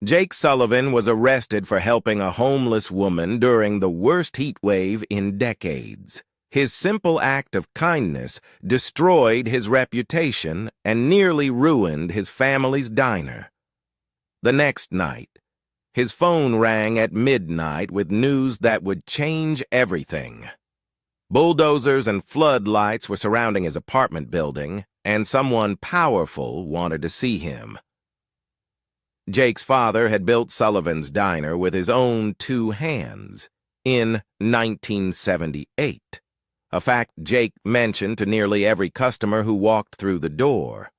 Jake Sullivan was arrested for helping a homeless woman during the worst heat wave in decades. His simple act of kindness destroyed his reputation and nearly ruined his family's diner. The next night, his phone rang at midnight with news that would change everything. Bulldozers and floodlights were surrounding his apartment building, and someone powerful wanted to see him. Jake's father had built Sullivan's diner with his own 2 hands in 1978, a fact Jake mentioned to nearly every customer who walked through the door.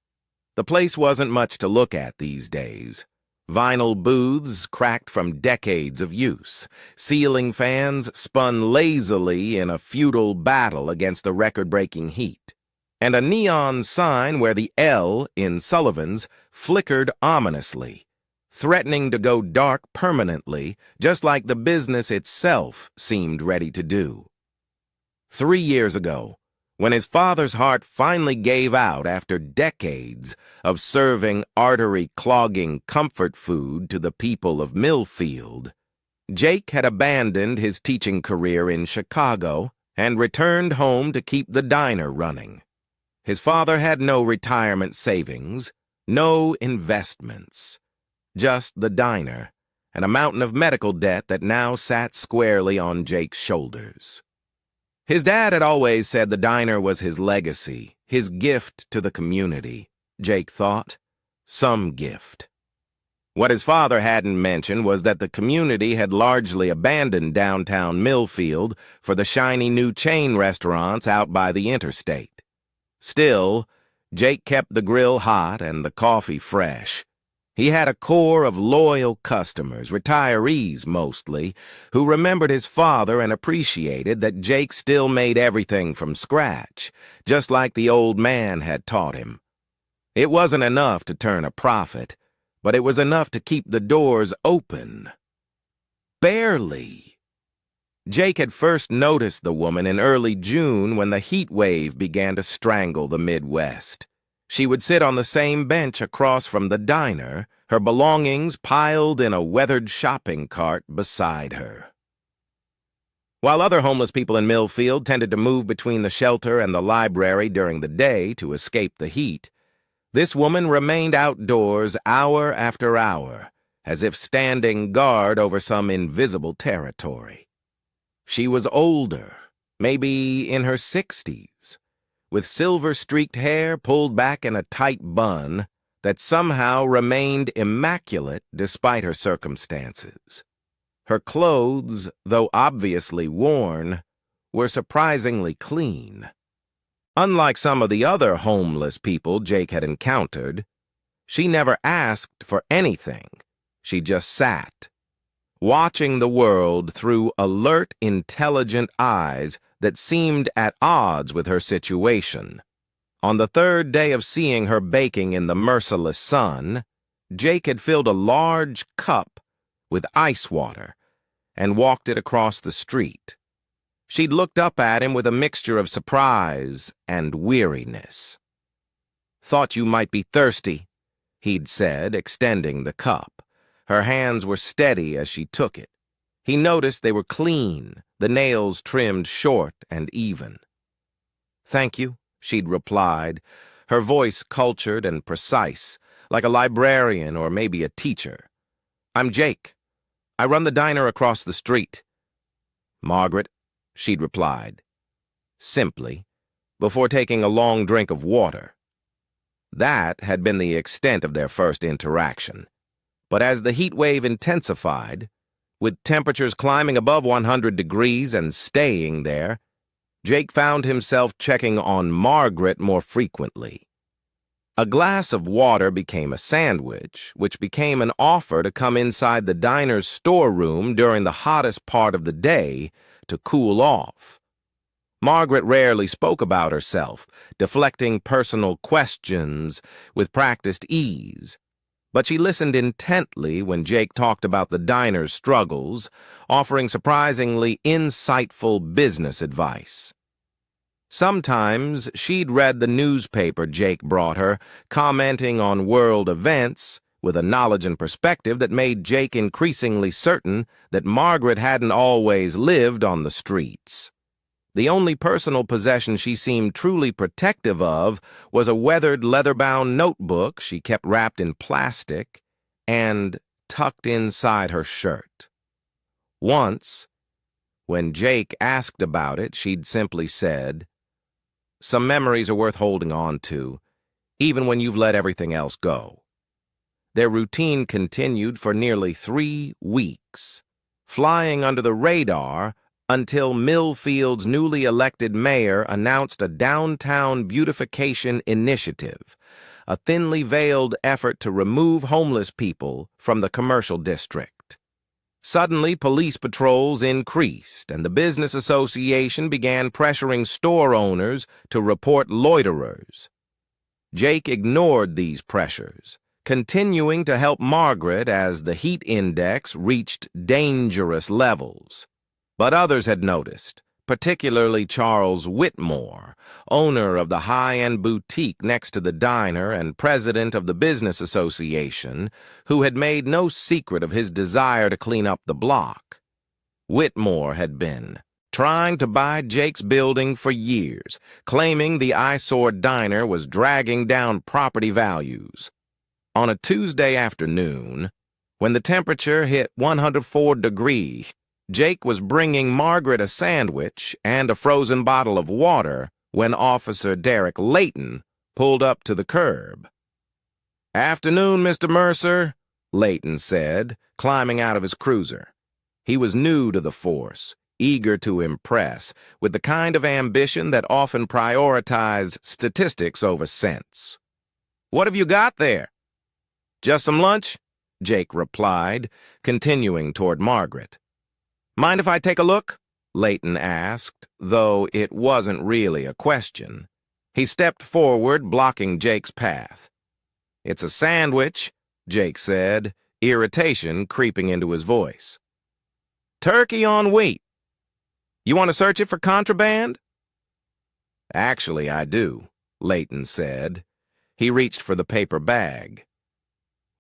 The place wasn't much to look at these days. Vinyl booths cracked from decades of use. Ceiling fans spun lazily in a futile battle against the record-breaking heat. And a neon sign where the L in Sullivan's flickered ominously, threatening to go dark permanently, just like the business itself seemed ready to do. 3 years ago, when his father's heart finally gave out after decades of serving artery-clogging comfort food to the people of Millfield, Jake had abandoned his teaching career in Chicago and returned home to keep the diner running. His father had no retirement savings, no investments, just the diner and a mountain of medical debt that now sat squarely on Jake's shoulders. His dad had always said the diner was his legacy, his gift to the community, Jake thought. Some gift. What his father hadn't mentioned was that the community had largely abandoned downtown Millfield for the shiny new chain restaurants out by the interstate. Still, Jake kept the grill hot and the coffee fresh. He had a core of loyal customers, retirees mostly, who remembered his father and appreciated that Jake still made everything from scratch, just like the old man had taught him. It wasn't enough to turn a profit, but it was enough to keep the doors open. Barely. Jake had first noticed the woman in early June when the heat wave began to strangle the Midwest. She would sit on the same bench across from the diner, her belongings piled in a weathered shopping cart beside her. While other homeless people in Millfield tended to move between the shelter and the library during the day to escape the heat, this woman remained outdoors hour after hour, as if standing guard over some invisible territory. She was older, maybe in her 60s, with silver-streaked hair pulled back in a tight bun that somehow remained immaculate despite her circumstances. Her clothes, though obviously worn, were surprisingly clean. Unlike some of the other homeless people Jake had encountered, she never asked for anything. She just sat, watching the world through alert, intelligent eyes that seemed at odds with her situation. On the 3rd day of seeing her baking in the merciless sun, Jake had filled a large cup with ice water and walked it across the street. She'd looked up at him with a mixture of surprise and weariness. "Thought you might be thirsty," he'd said, extending the cup. Her hands were steady as she took it. He noticed they were clean, the nails trimmed short and even. "Thank you," she'd replied, her voice cultured and precise, like a librarian or maybe a teacher. "I'm Jake. I run the diner across the street." "Margaret," she'd replied, simply, before taking a long drink of water. That had been the extent of their first interaction. But as the heat wave intensified, with temperatures climbing above 100 degrees and staying there, Jake found himself checking on Margaret more frequently. A glass of water became a sandwich, which became an offer to come inside the diner's storeroom during the hottest part of the day to cool off. Margaret rarely spoke about herself, deflecting personal questions with practiced ease. But she listened intently when Jake talked about the diner's struggles, offering surprisingly insightful business advice. Sometimes she'd read the newspaper Jake brought her, commenting on world events, with a knowledge and perspective that made Jake increasingly certain that Margaret hadn't always lived on the streets. The only personal possession she seemed truly protective of was a weathered leather-bound notebook she kept wrapped in plastic and tucked inside her shirt. Once, when Jake asked about it, she'd simply said, "Some memories are worth holding on to, even when you've let everything else go." Their routine continued for nearly 3 weeks, flying under the radar until Millfield's newly elected mayor announced a downtown beautification initiative, a thinly veiled effort to remove homeless people from the commercial district. Suddenly, police patrols increased, and the business association began pressuring store owners to report loiterers. Jake ignored these pressures, continuing to help Margaret as the heat index reached dangerous levels. But others had noticed, particularly Charles Whitmore, owner of the high-end boutique next to the diner and president of the business association, who had made no secret of his desire to clean up the block. Whitmore had been trying to buy Jake's building for years, claiming the eyesore diner was dragging down property values. On a Tuesday afternoon, when the temperature hit 104 degrees, Jake was bringing Margaret a sandwich and a frozen bottle of water when Officer Derek Layton pulled up to the curb. "Afternoon, Mr. Mercer," Layton said, climbing out of his cruiser. He was new to the force, eager to impress, with the kind of ambition that often prioritized statistics over sense. "What have you got there?" "Just some lunch," Jake replied, continuing toward Margaret. "Mind if I take a look?" Layton asked, though it wasn't really a question. He stepped forward, blocking Jake's path. "It's a sandwich," Jake said, irritation creeping into his voice. "Turkey on wheat. You want to search it for contraband?" "Actually, I do," Layton said. He reached for the paper bag.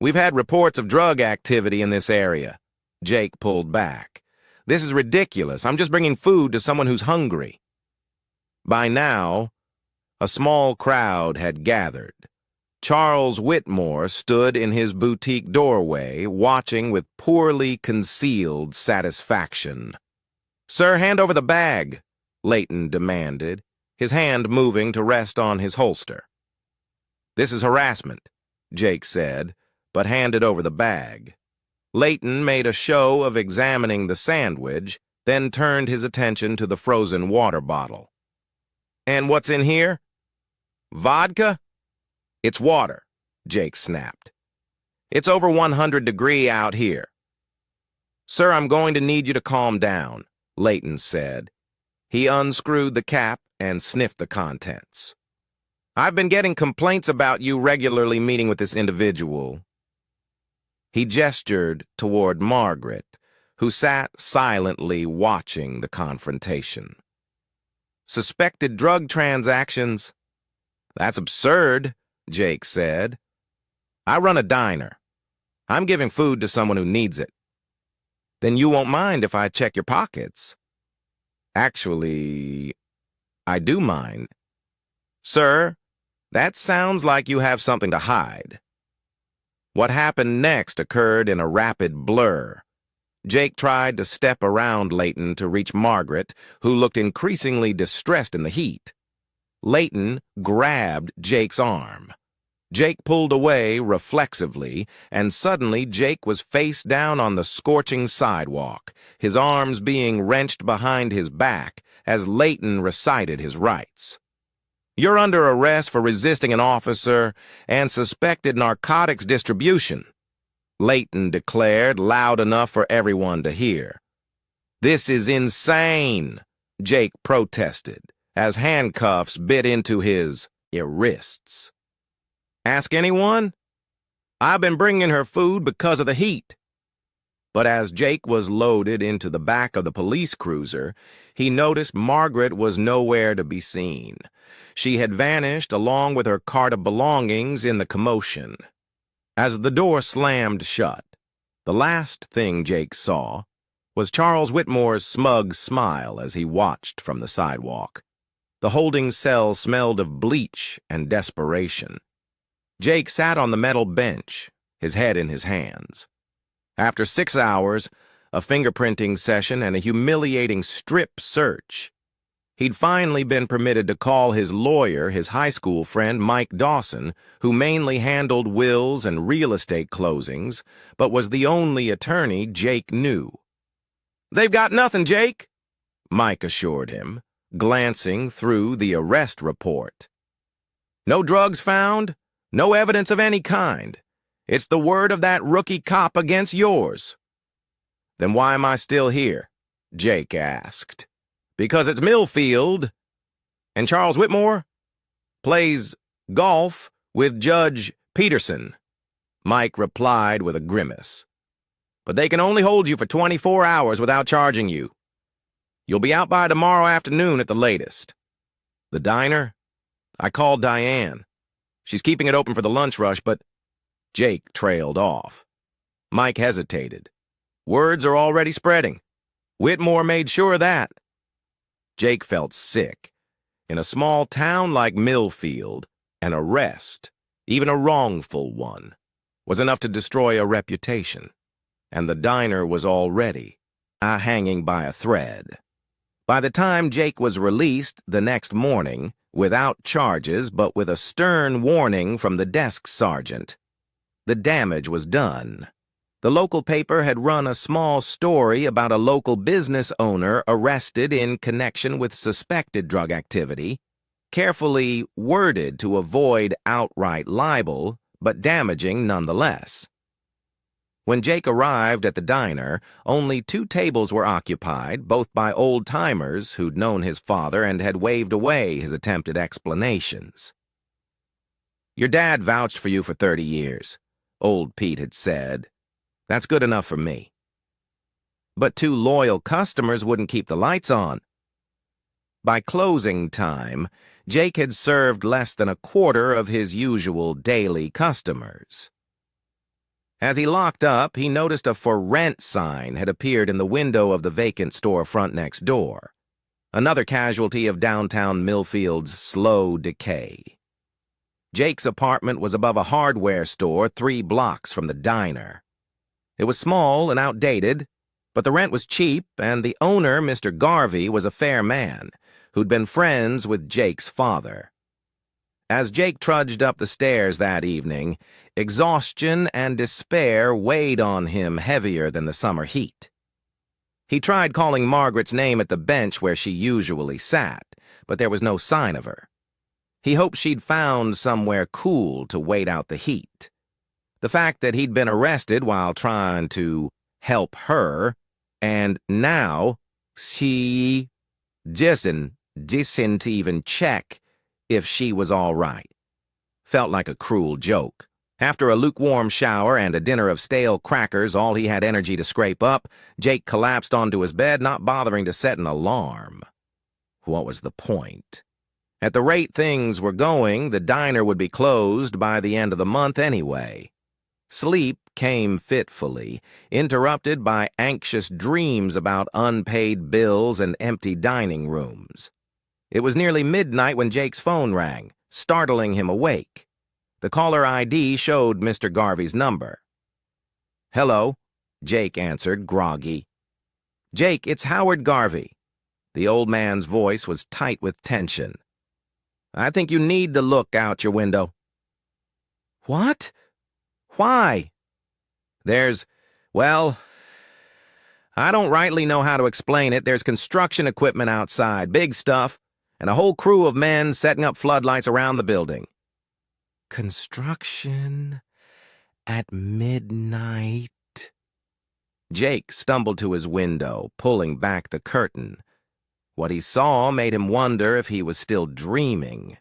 "We've had reports of drug activity in this area." Jake pulled back. "This is ridiculous. I'm just bringing food to someone who's hungry." By now, a small crowd had gathered. Charles Whitmore stood in his boutique doorway, watching with poorly concealed satisfaction. "Sir, hand over the bag," Layton demanded, his hand moving to rest on his holster. "This is harassment," Jake said, but handed over the bag. Layton made a show of examining the sandwich, then turned his attention to the frozen water bottle. "And what's in here?" "Vodka?" "It's water," Jake snapped. "It's over 100 degrees out here." "Sir, I'm going to need you to calm down," Layton said. He unscrewed the cap and sniffed the contents. "I've been getting complaints about you regularly meeting with this individual." He gestured toward Margaret, who sat silently watching the confrontation. "Suspected drug transactions?" "That's absurd," Jake said. "I run a diner. I'm giving food to someone who needs it." "Then you won't mind if I check your pockets?" "Actually, I do mind." "Sir, that sounds like you have something to hide." What happened next occurred in a rapid blur. Jake tried to step around Layton to reach Margaret, who looked increasingly distressed in the heat. Layton grabbed Jake's arm. Jake pulled away reflexively, and suddenly Jake was face down on the scorching sidewalk, his arms being wrenched behind his back as Layton recited his rights. "You're under arrest for resisting an officer and suspected narcotics distribution," Layton declared loud enough for everyone to hear. "This is insane," Jake protested, as handcuffs bit into his wrists. "Ask anyone? I've been bringing her food because of the heat." But as Jake was loaded into the back of the police cruiser, he noticed Margaret was nowhere to be seen. She had vanished along with her cart of belongings in the commotion. As the door slammed shut, the last thing Jake saw was Charles Whitmore's smug smile as he watched from the sidewalk. The holding cell smelled of bleach and desperation. Jake sat on the metal bench, his head in his hands. After 6 hours, a fingerprinting session, and a humiliating strip search, he'd finally been permitted to call his lawyer his high school friend Mike Dawson, who mainly handled wills and real estate closings, but was the only attorney Jake knew. "They've got nothing, Jake," Mike assured him, glancing through the arrest report. "No drugs found, no evidence of any kind. It's the word of that rookie cop against yours." "Then why am I still here?" Jake asked. "Because it's Millfield, and Charles Whitmore plays golf with Judge Peterson," Mike replied with a grimace. "But they can only hold you for 24 hours without charging you. You'll be out by tomorrow afternoon at the latest." "The diner?" "I called Diane. She's keeping it open for the lunch rush, but—" Jake trailed off. Mike hesitated. "Words are already spreading. Whitmore made sure of that." Jake felt sick. In a small town like Millfield, an arrest, even a wrongful one, was enough to destroy a reputation. And the diner was already hanging by a thread. By the time Jake was released the next morning, without charges but with a stern warning from the desk sergeant, the damage was done. The local paper had run a small story about a local business owner arrested in connection with suspected drug activity, carefully worded to avoid outright libel, but damaging nonetheless. When Jake arrived at the diner, only 2 tables were occupied, both by old-timers who'd known his father and had waved away his attempted explanations. "Your dad vouched for you for 30 years, old Pete had said. "That's good enough for me." But 2 loyal customers wouldn't keep the lights on. By closing time, Jake had served less than a quarter of his usual daily customers. As he locked up, he noticed a "For Rent" sign had appeared in the window of the vacant storefront next door, another casualty of downtown Millfield's slow decay. Jake's apartment was above a hardware store 3 blocks from the diner. It was small and outdated, but the rent was cheap, and the owner, Mr. Garvey, was a fair man who'd been friends with Jake's father. As Jake trudged up the stairs that evening, exhaustion and despair weighed on him heavier than the summer heat. He tried calling Margaret's name at the bench where she usually sat, but there was no sign of her. He hoped she'd found somewhere cool to wait out the heat. The fact that he'd been arrested while trying to help her, and now she didn't even check if she was all right, felt like a cruel joke. After a lukewarm shower and a dinner of stale crackers, all he had energy to scrape up, Jake collapsed onto his bed, not bothering to set an alarm. What was the point? At the rate things were going, the diner would be closed by the end of the month anyway. Sleep came fitfully, interrupted by anxious dreams about unpaid bills and empty dining rooms. It was nearly midnight when Jake's phone rang, startling him awake. The caller ID showed Mr. Garvey's number. "Hello," Jake answered, groggy. "Jake, it's Howard Garvey." The old man's voice was tight with tension. "I think you need to look out your window." "What? Why?" Well, I don't rightly know how to explain it. There's construction equipment outside, big stuff, and a whole crew of men setting up floodlights around the building." "Construction at midnight?" Jake stumbled to his window, pulling back the curtain. What he saw made him wonder if he was still dreaming.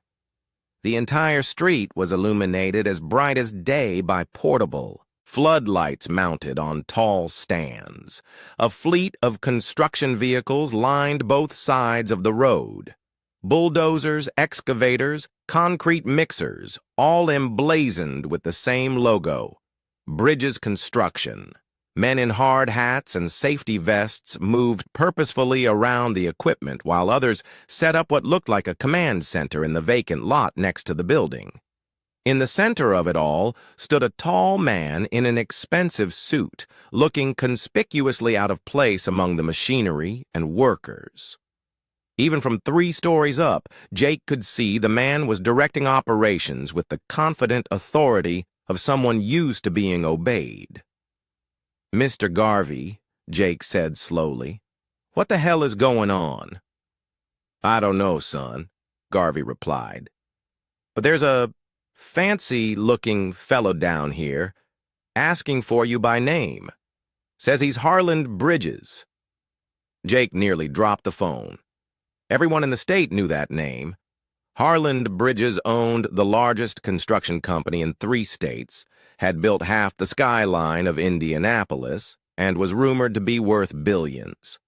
The entire street was illuminated as bright as day by portable floodlights mounted on tall stands. A fleet of construction vehicles lined both sides of the road. Bulldozers, excavators, concrete mixers, all emblazoned with the same logo, Bridges Construction. Men in hard hats and safety vests moved purposefully around the equipment while others set up what looked like a command center in the vacant lot next to the building. In the center of it all stood a tall man in an expensive suit, looking conspicuously out of place among the machinery and workers. Even from 3 stories up, Jake could see the man was directing operations with the confident authority of someone used to being obeyed. "Mr. Garvey," Jake said slowly, "what the hell is going on?" "I don't know, son," Garvey replied. "But there's a fancy-looking fellow down here asking for you by name. Says he's Harland Bridges." Jake nearly dropped the phone. Everyone in the state knew that name. Harland Bridges owned the largest construction company in 3 states, had built half the skyline of Indianapolis, and was rumored to be worth billions.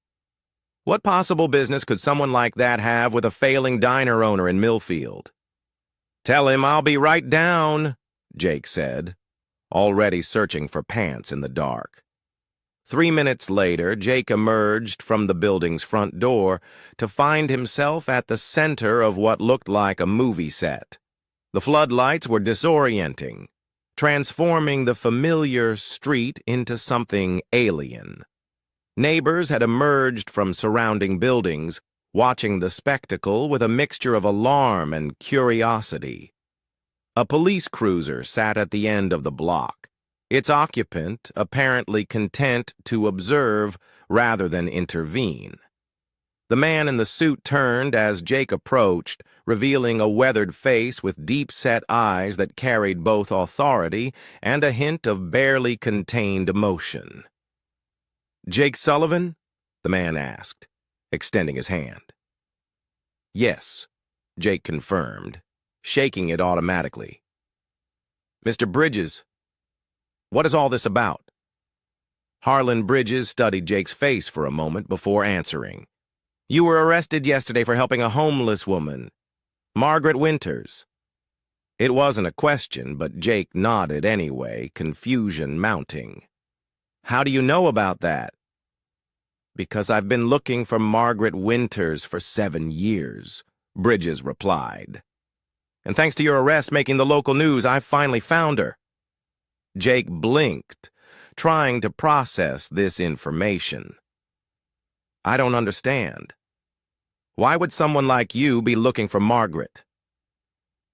What possible business could someone like that have with a failing diner owner in Millfield? "Tell him I'll be right down," Jake said, already searching for pants in the dark. 3 minutes later, Jake emerged from the building's front door to find himself at the center of what looked like a movie set. The floodlights were disorienting, transforming the familiar street into something alien. Neighbors had emerged from surrounding buildings, watching the spectacle with a mixture of alarm and curiosity. A police cruiser sat at the end of the block, its occupant apparently content to observe rather than intervene. The man in the suit turned as Jake approached, revealing a weathered face with deep-set eyes that carried both authority and a hint of barely contained emotion. "Jake Sullivan?" the man asked, extending his hand. "Yes," Jake confirmed, shaking it automatically. "Mr. Bridges, what is all this about?" Harland Bridges studied Jake's face for a moment before answering. "You were arrested yesterday for helping a homeless woman, Margaret Winters." It wasn't a question, but Jake nodded anyway, confusion mounting. "How do you know about that?" "Because I've been looking for Margaret Winters for 7 years, Bridges replied. "And thanks to your arrest making the local news, I've finally found her." Jake blinked, trying to process this information. "I don't understand. Why would someone like you be looking for Margaret?"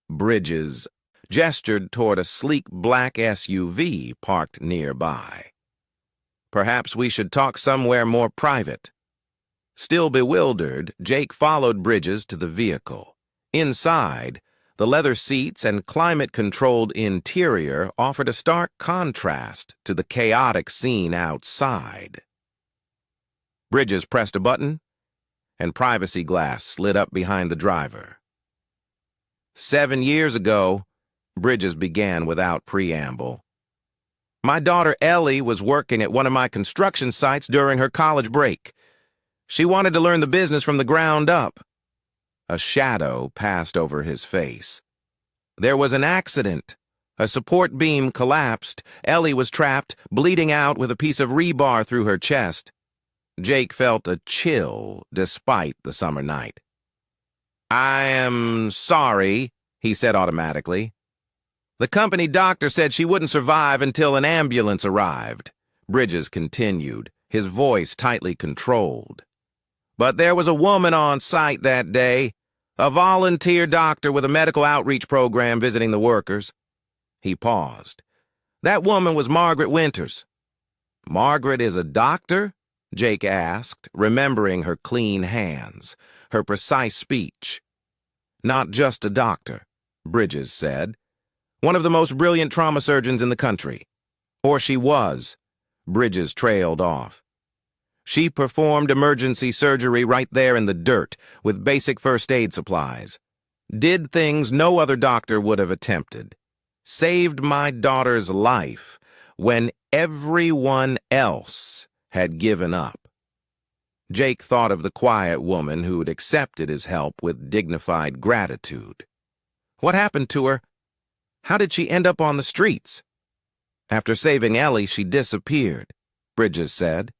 Bridges gestured toward a sleek black SUV parked nearby. "Perhaps we should talk somewhere more private." Still bewildered, Jake followed Bridges to the vehicle. Inside, the leather seats and climate-controlled interior offered a stark contrast to the chaotic scene outside. Bridges pressed a button, and privacy glass slid up behind the driver. 7 years ago, Bridges began without preamble. "My daughter Ellie was working at one of my construction sites during her college break. She wanted to learn the business from the ground up." A shadow passed over his face. "There was an accident. A support beam collapsed. Ellie was trapped, bleeding out with a piece of rebar through her chest." Jake felt a chill despite the summer night. "I am sorry," he said automatically. "The company doctor said she wouldn't survive until an ambulance arrived," Bridges continued, his voice tightly controlled. "But there was a woman on site that day, a volunteer doctor with a medical outreach program visiting the workers." He paused. "That woman was Margaret Winters." "Margaret is a doctor?" Jake asked, remembering her clean hands, her precise speech. "Not just a doctor," Bridges said. "One of the most brilliant trauma surgeons in the country. Or she was." Bridges trailed off. "She performed emergency surgery right there in the dirt with basic first aid supplies. Did things no other doctor would have attempted. Saved my daughter's life when everyone else had given up." Jake thought of the quiet woman who'd accepted his help with dignified gratitude. What happened to her? How did she end up on the streets? After saving Ellie, she disappeared, Bridges said.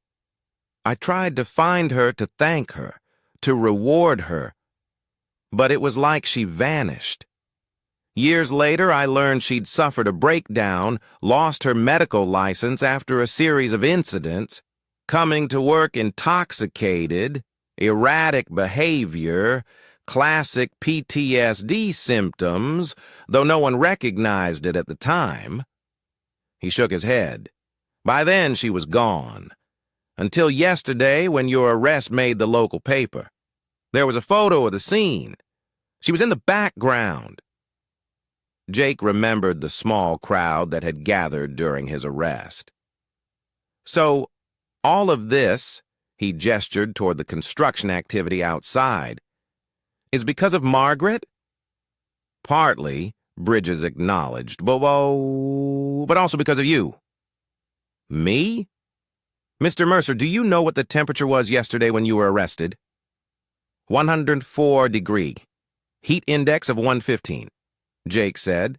I tried to find her to thank her, to reward her, but it was like she vanished. Years later, I learned she'd suffered a breakdown, lost her medical license after a series of incidents, coming to work intoxicated, erratic behavior, classic PTSD symptoms, though no one recognized it at the time. He shook his head. By then, she was gone. Until yesterday, when your arrest made the local paper. There was a photo of the scene. She was in the background. Jake remembered the small crowd that had gathered during his arrest. So, all of this, he gestured toward the construction activity outside, is because of Margaret? Partly, Bridges acknowledged, but also because of you. Me? Mr. Mercer, do you know what the temperature was yesterday when you were arrested? 104 degree. Heat index of 115, Jake said.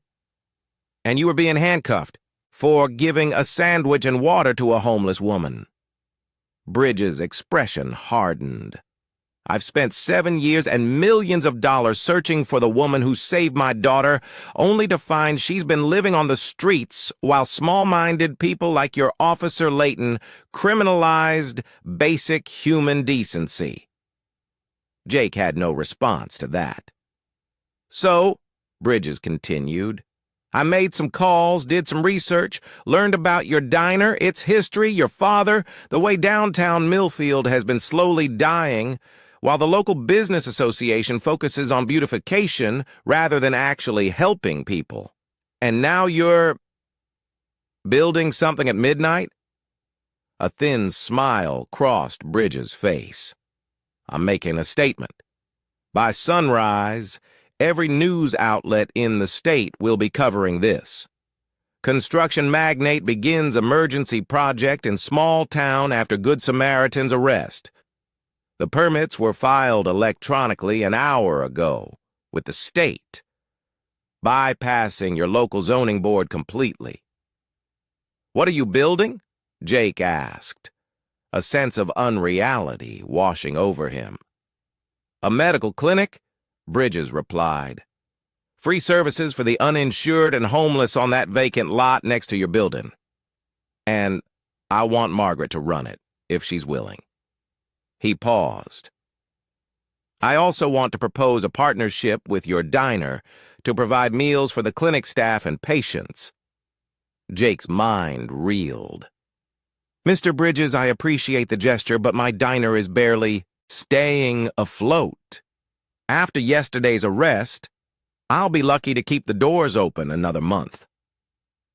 And you were being handcuffed for giving a sandwich and water to a homeless woman. Bridges' expression hardened. I've spent 7 years and millions of dollars searching for the woman who saved my daughter, only to find she's been living on the streets while small-minded people like your Officer Layton criminalized basic human decency. Jake had no response to that. So, Bridges continued, I made some calls, did some research, learned about your diner, its history, your father, the way downtown Millfield has been slowly dying, while the local business association focuses on beautification rather than actually helping people. And now you're building something at midnight? A thin smile crossed Bridges' face. I'm making a statement. By sunrise, every news outlet in the state will be covering this. Construction magnate begins emergency project in small town after Good Samaritan's arrest. The permits were filed electronically an hour ago with the state, bypassing your local zoning board completely. What are you building? Jake asked, a sense of unreality washing over him. A medical clinic? Bridges replied. Free services for the uninsured and homeless on that vacant lot next to your building. And I want Margaret to run it, if she's willing. He paused. I also want to propose a partnership with your diner to provide meals for the clinic staff and patients. Jake's mind reeled. Mr. Bridges, I appreciate the gesture, but my diner is barely staying afloat. After yesterday's arrest, I'll be lucky to keep the doors open another month.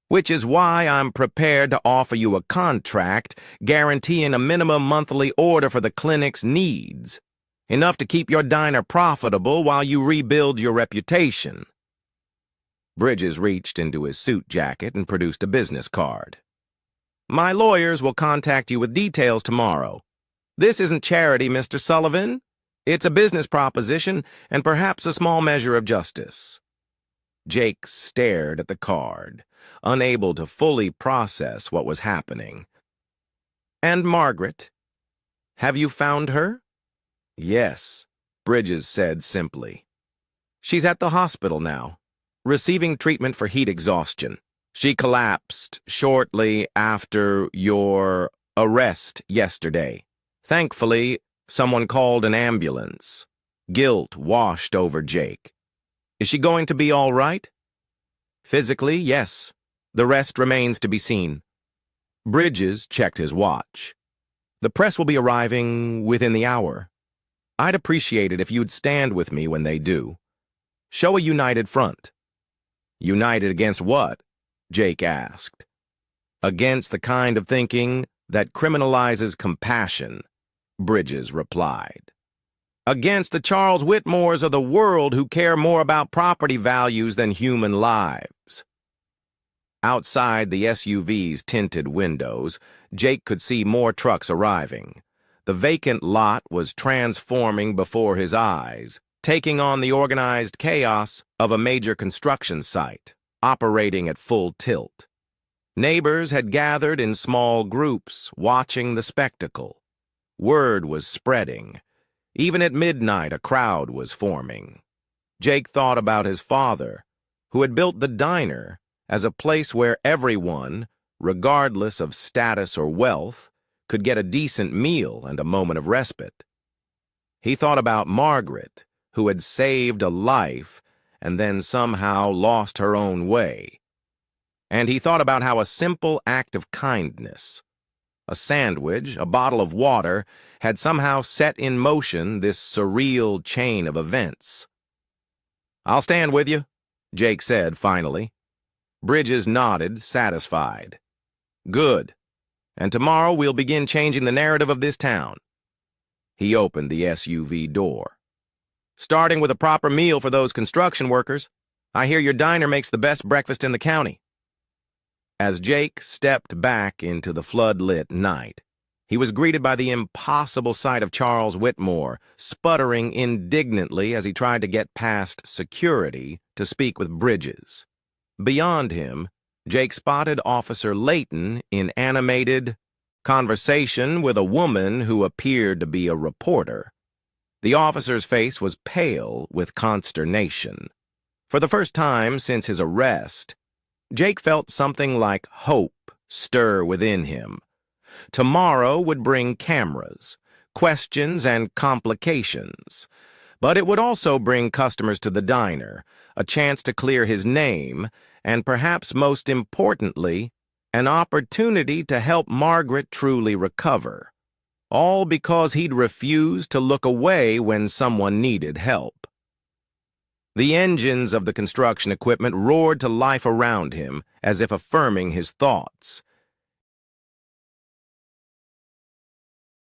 Which is why I'm prepared to offer you a contract guaranteeing a minimum monthly order for the clinic's needs, enough to keep your diner profitable while you rebuild your reputation. Bridges reached into his suit jacket and produced a business card. My lawyers will contact you with details tomorrow. This isn't charity, Mr. Sullivan. It's a business proposition and perhaps a small measure of justice. Jake stared at the card, unable to fully process what was happening. And Margaret? Have you found her? Yes, Bridges said simply. She's at the hospital now, receiving treatment for heat exhaustion. She collapsed shortly after your arrest yesterday. Thankfully, someone called an ambulance. Guilt washed over Jake. Is she going to be all right? Physically, yes. The rest remains to be seen. Bridges checked his watch. The press will be arriving within the hour. I'd appreciate it if you'd stand with me when they do. Show a united front. United against what? Jake asked. Against the kind of thinking that criminalizes compassion, Bridges replied. Against the Charles Whitmores of the world who care more about property values than human lives. Outside the SUV's tinted windows, Jake could see more trucks arriving. The vacant lot was transforming before his eyes, taking on the organized chaos of a major construction site, operating at full tilt. Neighbors had gathered in small groups, watching the spectacle. Word was spreading. Even at midnight, a crowd was forming. Jake thought about his father, who had built the diner as a place where everyone, regardless of status or wealth, could get a decent meal and a moment of respite. He thought about Margaret, who had saved a life and then somehow lost her own way. And he thought about how a simple act of kindness, a sandwich, a bottle of water, had somehow set in motion this surreal chain of events. "I'll stand with you," Jake said finally. Bridges nodded, satisfied. "Good. And tomorrow we'll begin changing the narrative of this town." He opened the SUV door. "Starting with a proper meal for those construction workers. I hear your diner makes the best breakfast in the county." As Jake stepped back into the flood-lit night, he was greeted by the impossible sight of Charles Whitmore, sputtering indignantly as he tried to get past security to speak with Bridges. Beyond him, Jake spotted Officer Layton in animated conversation with a woman who appeared to be a reporter. The officer's face was pale with consternation. For the first time since his arrest, Jake felt something like hope stir within him. Tomorrow would bring cameras, questions, and complications. But it would also bring customers to the diner, a chance to clear his name, and perhaps most importantly, an opportunity to help Margaret truly recover. All because he'd refused to look away when someone needed help. The engines of the construction equipment roared to life around him, as if affirming his thoughts.